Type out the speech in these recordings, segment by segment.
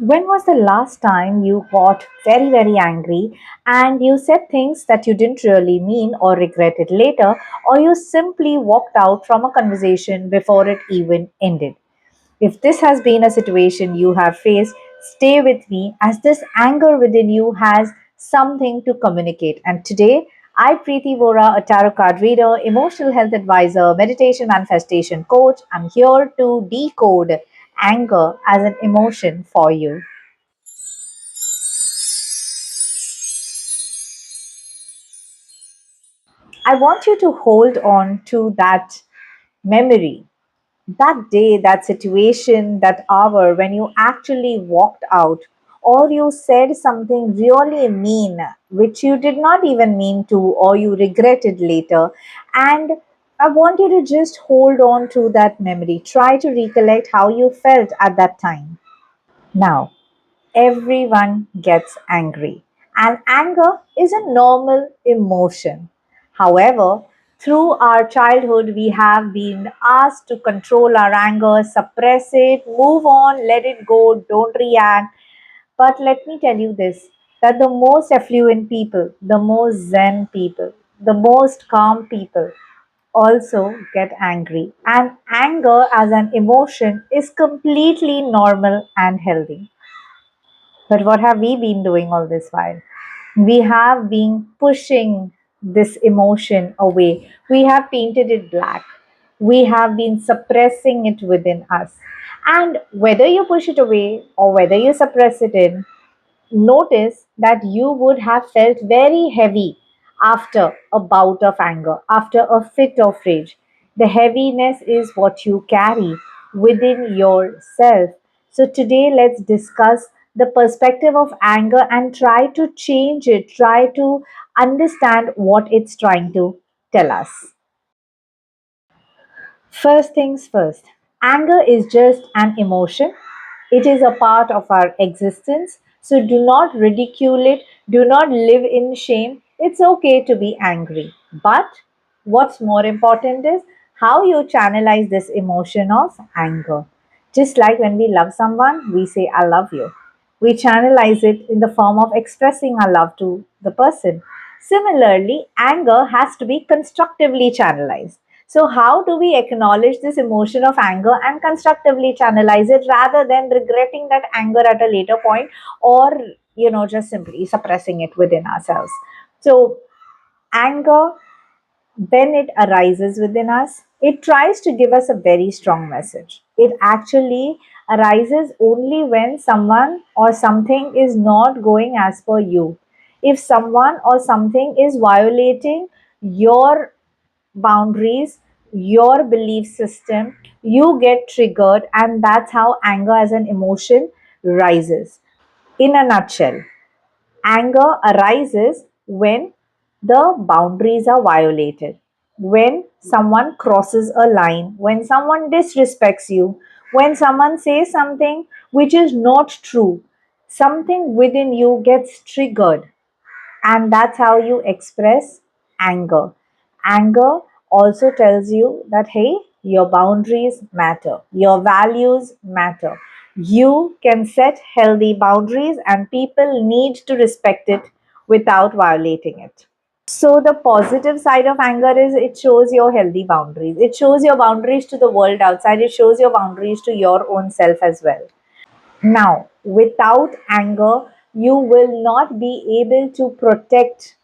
When was the last time you got very, very angry and you said things that you didn't really mean or regretted later, or you simply walked out from a conversation before it even ended? If this has been a situation you have faced, stay with me as this anger within you has something to communicate. And today, I, Preeti Vora, a tarot card reader, emotional health advisor, meditation manifestation coach, I'm here to decode anger as an emotion for you. I want you to hold on to that memory, that day, that situation, that hour when you actually walked out or you said something really mean, which you did not even mean to, or you regretted later. And I want you to just hold on to that memory. Try to recollect how you felt at that time. Now, everyone gets angry, and anger is a normal emotion. However, through our childhood, we have been asked to control our anger, suppress it, move on, let it go, don't react. But let me tell you this, that the most affluent people, the most zen people, the most calm people also get angry. And anger as an emotion is completely normal and healthy. But what have we been doing all this while? We have been pushing this emotion away. We have painted it black. We have been suppressing it within us. And whether you push it away or whether you suppress it in, notice that you would have felt very heavy after a bout of anger, after a fit of rage. The heaviness is what you carry within yourself. So, today, let's discuss the perspective of anger and try to change it, try to understand what it's trying to tell us. First things first, anger is just an emotion. It is a part of our existence. So do not ridicule it. Do not live in shame. It's okay to be angry. But what's more important is how you channelize this emotion of anger. Just like when we love someone, we say, I love you. We channelize it in the form of expressing our love to the person. Similarly, anger has to be constructively channelized. So, how do we acknowledge this emotion of anger and constructively channelize it rather than regretting that anger at a later point or, just simply suppressing it within ourselves? So, anger, when it arises within us, it tries to give us a very strong message. It actually arises only when someone or something is not going as per you. If someone or something is violating your boundaries, your belief system, you get triggered, and that's how anger as an emotion rises. In a nutshell, anger arises when the boundaries are violated, when someone crosses a line, when someone disrespects you, when someone says something which is not true. Something within you gets triggered, and that's how you express anger. Anger also tells you that, hey, your boundaries matter, your values matter. You can set healthy boundaries, and people need to respect it without violating it. So, the positive side of anger is it shows your healthy boundaries. It shows your boundaries to the world outside. It shows your boundaries to your own self as well. Now, without anger, you will not be able to protect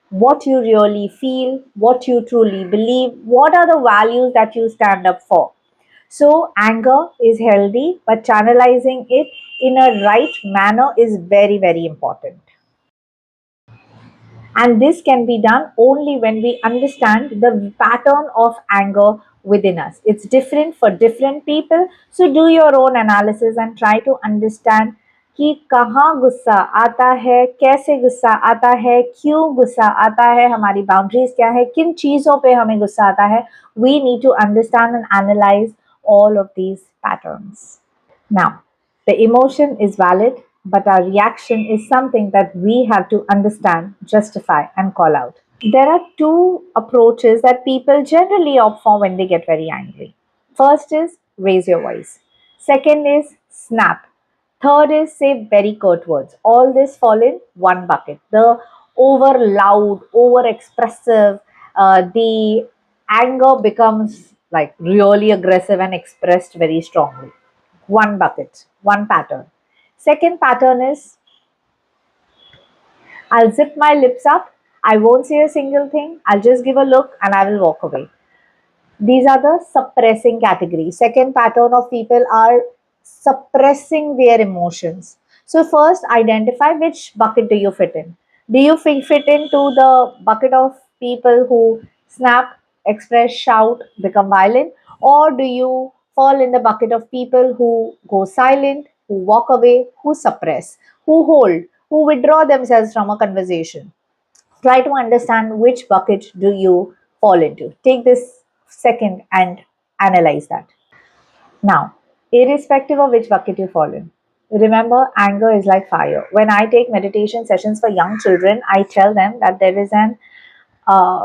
what you really feel, what you truly believe, what are the values that you stand up for. So, anger is healthy, but channelizing it in a right manner is very, very important. And this can be done only when we understand the pattern of anger within us. It's different for different people. So do your own analysis and try to understand कि कहाँ गुस्सा आता है, कैसे गुस्सा आता है, क्यों गुस्सा आता है, हमारी बाउंड्रीज क्या है, किन चीज़ों पे हमें गुस्सा आता है. We need to understand and analyze all of these patterns. Now, the emotion is valid, but our reaction is something that we have to understand, justify, and call out. There are two approaches that people generally opt for when they get very angry. First is raise your voice. Second is snap. Third is say very curt words. All this fall in one bucket. The over loud, over expressive, the anger becomes like really aggressive and expressed very strongly. One bucket, one pattern. Second pattern is I'll zip my lips up. I won't say a single thing. I'll just give a look and I will walk away. These are the suppressing category. Second pattern of people are suppressing their emotions. So first identify which bucket do you fit in. Do you fit into the bucket of people who snap, express, shout, become violent, or do you fall in the bucket of people who go silent, who walk away, who suppress, who hold, who withdraw themselves from a conversation? Try to understand which bucket do you fall into. Take this second and analyze that. Now, irrespective of which bucket you fall in, remember anger is like fire. When I take meditation sessions for young children, I tell them that there is an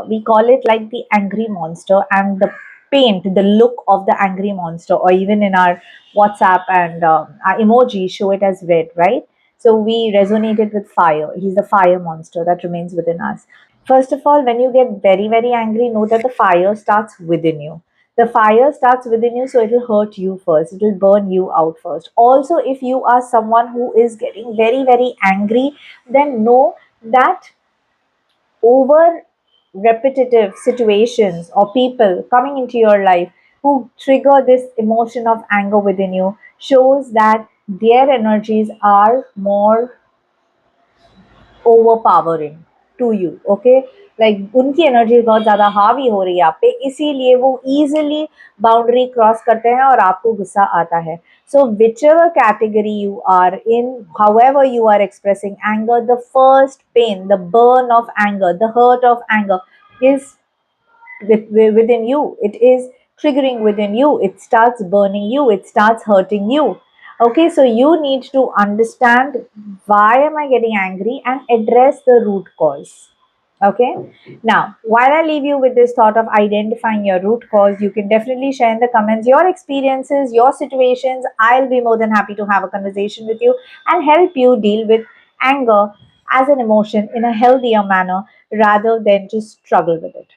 we call it like the angry monster, and the paint, the look of the angry monster, or even in our WhatsApp and our emoji show it as red, right? So we resonated with fire. He's the fire monster that remains within us. First of all, when you get very, very angry, know that the fire starts within you. The fire starts within you, so it'll hurt you first. It'll burn you out first. Also, if you are someone who is getting very, very angry, then know that over repetitive situations or people coming into your life who trigger this emotion of anger within you shows that their energies are more overpowering to you okay like उनकी energy बहुत ज़्यादा हावी हो रही है आप पे इसीलिए वो ईजिली बाउंड्री क्रॉस करते हैं और आपको गुस्सा आता है so whichever category you are in however you are expressing anger the first pain the burn of anger the hurt of anger is within you. It is triggering within you. It starts burning you. It starts hurting you. Okay, so you need to understand why am I getting angry and address the root cause. Okay, now while I leave you with this thought of identifying your root cause, you can definitely share in the comments your experiences, your situations. I'll be more than happy to have a conversation with you and help you deal with anger as an emotion in a healthier manner rather than just struggle with it.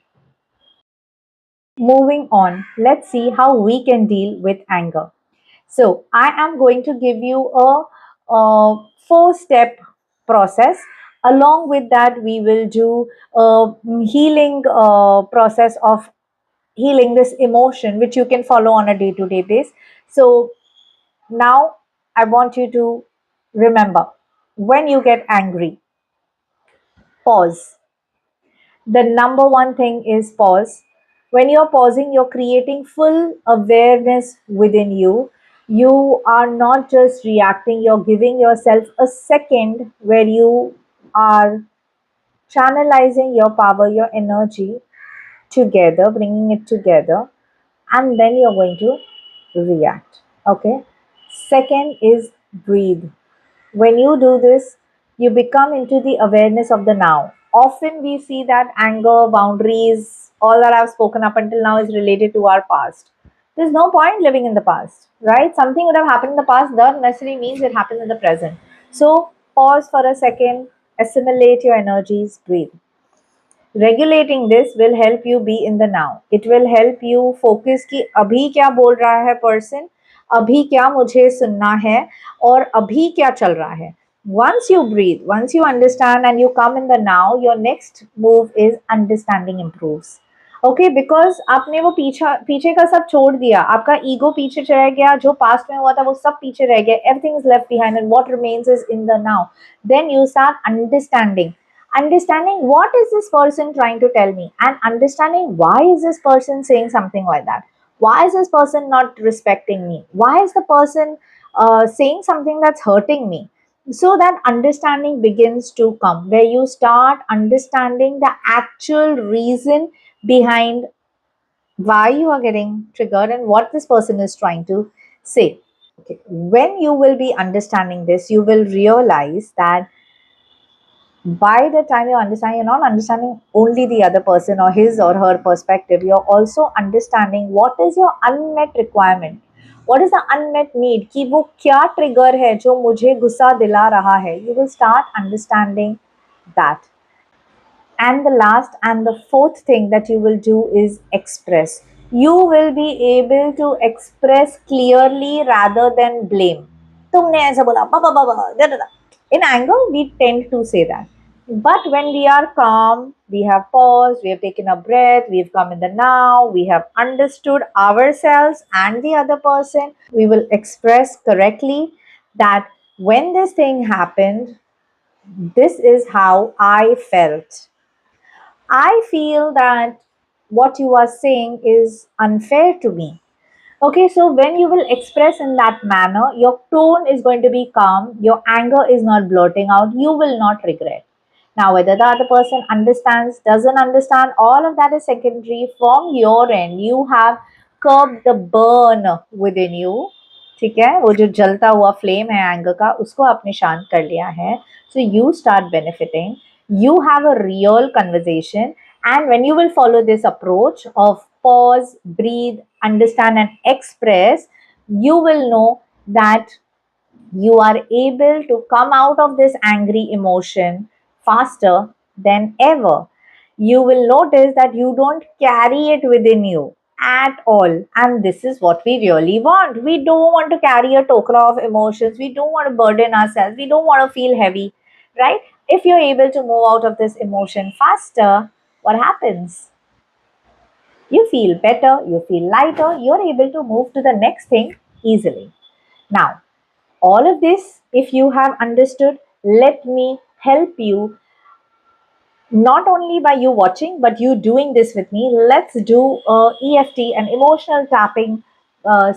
Moving on, let's see how we can deal with anger. So, I am going to give you a four-step process. Along with that, we will do a healing process of healing this emotion, which you can follow on a day-to-day basis. So, now I want you to remember when you get angry, pause. The number one thing is pause. When you're pausing, you're creating full awareness within you. You are not just reacting, you're giving yourself a second where you are channelizing your power, your energy together, bringing it together, and then you're going to react. Okay. Second is breathe. When you do this, you become into the awareness of the now. Often we see that anger, boundaries, all that I've spoken up until now is related to our past. There's no point living in the past, right? Something would have happened in the past doesn't necessarily means it happens in the present. So pause for a second, assimilate your energies, breathe. Regulating this will help you be in the now. It will help you focus कि अभी क्या बोल रहा है person, अभी क्या मुझे सुनना है और अभी क्या चल रहा है. Once you breathe, once you understand and you come in the now, your next move is understanding improves. Okay because आपने वो पीछा पीछे का सब छोड़ दिया, आपका ईगो पीछे रह गया, जो पास्ट में हुआ था वो सब पीछे रह गया, everything is left behind and what remains is in the now. Then you start understanding what is this person trying to tell me and understanding why is this person saying something like that, why is this person not respecting me, why is the person saying something that's hurting me. So that understanding begins to come where you start understanding the actual reason behind why you are getting triggered and what this person is trying to say. Okay, when you will be understanding this, you will realize that by the time you understand, you're not understanding only the other person or his or her perspective, you're also understanding what is your unmet requirement. what is the unmet need, कि वो क्या trigger है जो मुझे गुस्सा दिला रहा है. You will start understanding that. And the last and the fourth thing that you will do is express. You will be able to express clearly rather than blame. तुमने ऐसा बोला, बाबा बाबा, da da da. In anger, we tend to say that. But when we are calm, we have paused, we have taken a breath, we have come in the now, we have understood ourselves and the other person, we will express correctly that when this thing happened, this is how I felt. I feel that what you are saying is unfair to me. Okay, so when you will express in that manner, your tone is going to be calm, your anger is not blurting out, you will not regret. Now, whether the other person understands, doesn't understand, all of that is secondary from your end. You have curbed the burn within you. ठीक है, वो जो जलता हुआ flame है anger का, उसको आपने शांत कर लिया है. So you start benefiting. You have a real conversation, and when you will follow this approach of pause, breathe, understand, and express, you will know that you are able to come out of this angry emotion faster than ever. You will notice that you don't carry it within you at all. And this is what we really want. We don't want to carry a tokra of emotions. We don't want to burden ourselves. We don't want to feel heavy, right? If you're able to move out of this emotion faster, what happens? You feel better, you feel lighter, you're able to move to the next thing easily. Now, all of this, if you have understood, let me help you, not only by you watching but you doing this with me. Let's do a EFT, an emotional tapping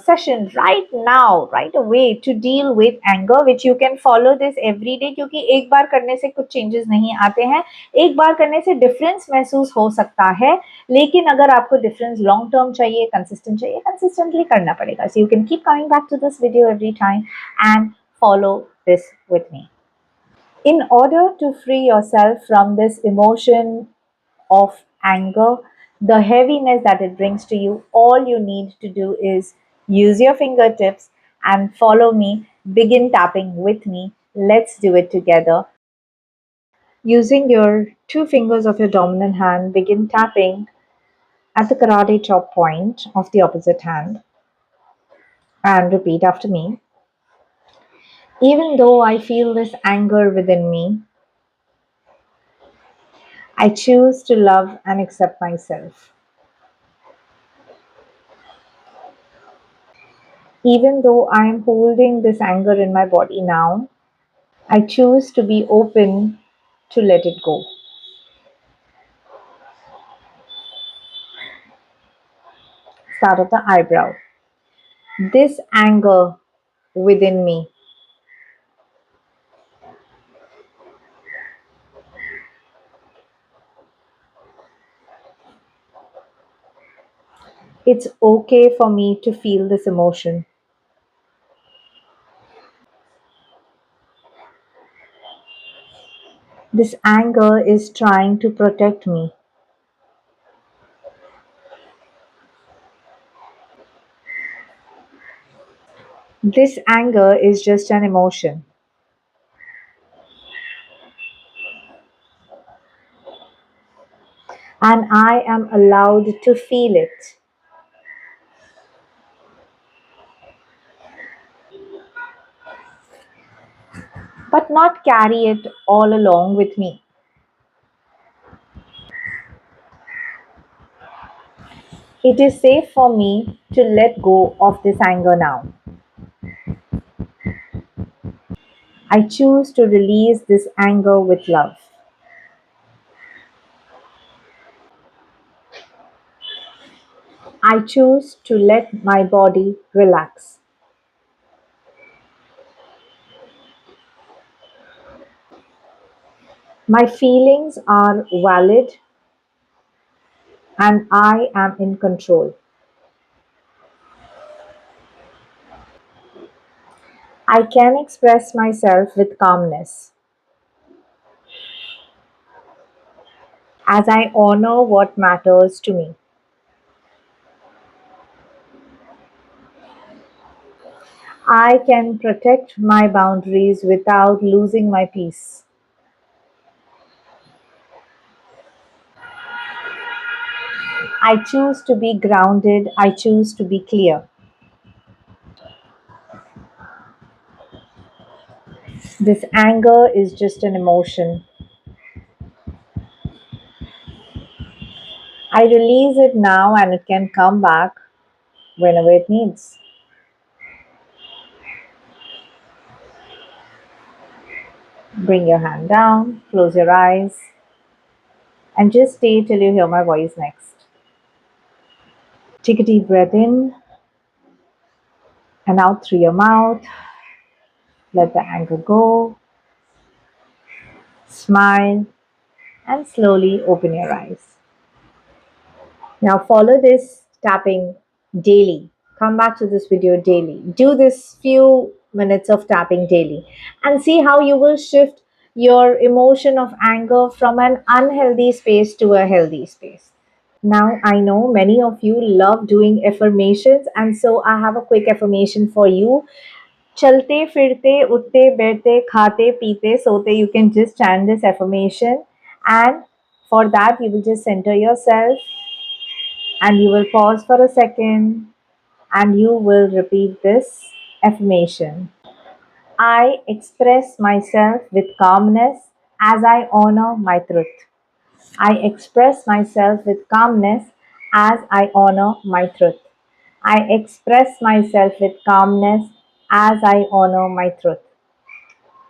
session right now, right away, to deal with anger, which you can follow this every day, क्योंकि एक बार करने से कुछ changes नहीं आते हैं. एक बार करने से डिफरेंस महसूस हो सकता है, लेकिन अगर आपको डिफरेंस लॉन्ग टर्म चाहिए, कंसिस्टेंट चाहिए, कंसिस्टेंटली करना पड़ेगा. So you can keep coming back to this video every time and follow this with me. In order to free yourself from this emotion of anger, the heaviness that it brings to you, all you need to do is use your fingertips and follow me. Begin tapping with me. Let's do it together. Using your two fingers of your dominant hand, begin tapping at the karate chop point of the opposite hand and repeat after me. Even though I feel this anger within me, I choose to love and accept myself. Even though I am holding this anger in my body now, I choose to be open to let it go. Start at the eyebrow. This anger within me, it's okay for me to feel this emotion. This anger is trying to protect me. This anger is just an emotion, and I am allowed to feel it. But not carry it all along with me. It is safe for me to let go of this anger now. I choose to release this anger with love. I choose to let my body relax. My feelings are valid and I am in control. I can express myself with calmness as I honor what matters to me. I can protect my boundaries without losing my peace. I choose to be grounded. I choose to be clear. This anger is just an emotion. I release it now and it can come back whenever it needs. Bring your hand down, close your eyes, and just stay till you hear my voice next. Take a deep breath in and out through your mouth. Let the anger go. Smile and slowly open your eyes. Now follow this tapping daily. Come back to this video daily. Do this few minutes of tapping daily and see how you will shift your emotion of anger from an unhealthy space to a healthy space. Now, I know many of you love doing affirmations, and so I have a quick affirmation for you. Chalte, firte, utte, berte, khate, pite, sote. You can just chant this affirmation, and for that, you will just center yourself and you will pause for a second and you will repeat this affirmation. I express myself with calmness as I honor my truth. I express myself with calmness as I honor my truth. I express myself with calmness as I honor my truth.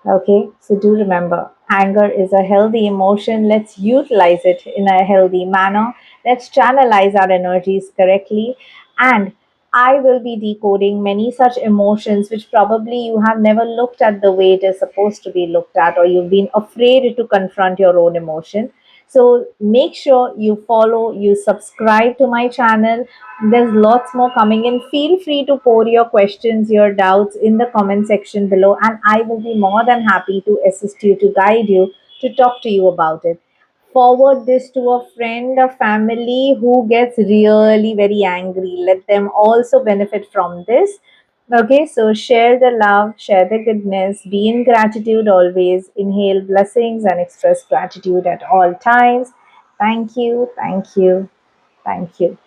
Okay, so do remember, anger is a healthy emotion. Let's utilize it in a healthy manner. Let's channelize our energies correctly. And I will be decoding many such emotions which probably you have never looked at the way it is supposed to be looked at, or you've been afraid to confront your own emotion. So make sure you follow, you subscribe to my channel. There's lots more coming in. Feel free to pour your questions, your doubts in the comment section below, and I will be more than happy to assist you, to guide you, to talk to you about it. Forward this to a friend, a family who gets really very angry. Let them also benefit from this. Okay, so share the love, share the goodness, be in gratitude always, inhale blessings and express gratitude at all times. Thank you, thank you, thank you.